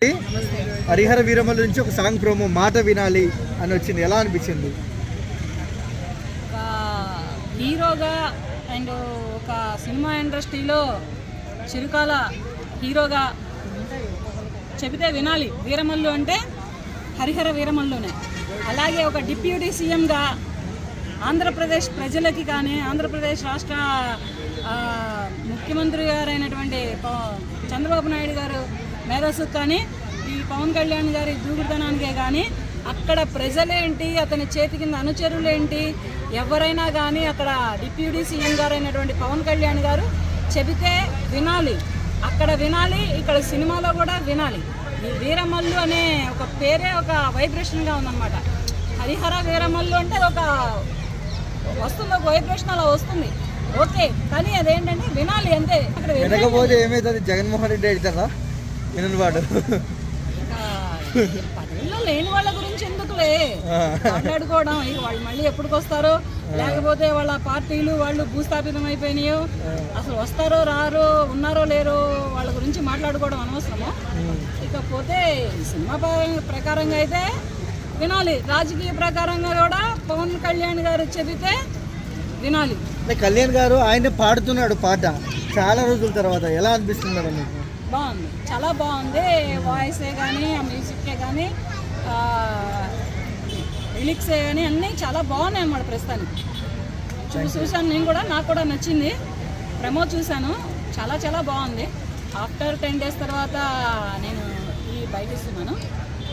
హరిహర వీరమల్లు నుంచి ఒక song promo మాట వినాలి అని వచ్చింది, ఎలా అనిపించింది? ఒక హీరోగా అండ్ ఒక సినిమా ఇండస్ట్రీలో చిరుకాల హీరోగా చెబితే వినాలి. వీరమల్లు అంటే హరిహర వీరమల్లునే. అలాగే ఒక డిప్యూటీ సీఎంగా ఆంధ్రప్రదేశ్ ప్రజలకి కానీ ఆంధ్రప్రదేశ్ రాష్ట్ర ముఖ్యమంత్రి గారైనటువంటి చంద్రబాబు నాయుడు గారు మేధస్సుకు కానీ ఈ పవన్ కళ్యాణ్ గారి దూకుడుతనానికే కానీ అక్కడ ప్రజలేంటి, అతని చేతి కింద అనుచరులేంటి, ఎవరైనా కానీ అక్కడ డిప్యూటీ సీఎం గారు అయినటువంటి పవన్ కళ్యాణ్ గారు చెబితే వినాలి. అక్కడ వినాలి, ఇక్కడ సినిమాలో కూడా వినాలి. ఈ వీరమల్లు అనే ఒక పేరే ఒక వైబ్రేషన్గా ఉందన్నమాట. హరిహర వీరమల్లు అంటే ఒక వస్తుంది, ఒక వైబ్రేషన్ అలా వస్తుంది. ఓకే, కానీ అదేంటంటే వినాలి అంతే. అక్కడ వినకపోతే ఏమవుతుంది? జగన్మోహన్ రెడ్డి అవుతారా వినవాడు? పదవిలో లేని వాళ్ళ గురించి ఎందుకులే మాట్లాడుకోవడం. వాళ్ళు మళ్ళీ ఎప్పటికి వస్తారో, లేకపోతే వాళ్ళ పార్టీలు వాళ్ళు భూస్థాపితం అయిపోయినాయో, అసలు వస్తారో రారో, ఉన్నారో లేరో, వాళ్ళ గురించి మాట్లాడుకోవడం అనవసరము. ఇకపోతే సినిమా ప్రకారంగా అయితే వినాలి, రాజకీయ ప్రకారంగా కూడా పవన్ కళ్యాణ్ గారు చెబితే వినాలి. కళ్యాణ్ గారు ఆయన పాడుతున్నాడు పాట చాలా రోజుల తర్వాత, ఎలా అనిపిస్తున్నాడు మీకు? బాగుంది, చాలా బాగుంది. వాయిసే కానీ, ఆ మ్యూజిక్కే కానీ, లిరిక్సే కానీ అన్నీ చాలా బాగున్నాయి అన్నమాట. ప్రస్తుతానికి చూశాను నేను కూడా, నాకు కూడా నచ్చింది. ప్రమోట్ చూశాను, చాలా చాలా బాగుంది. ఆఫ్టర్ 10 days తర్వాత నేను ఈ బయట ఇస్తున్నాను,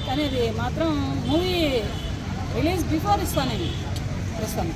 కానీ ఇది మాత్రం మూవీ రిలీజ్ బిఫోర్ ఇస్తాను నేను ప్రస్తుతం.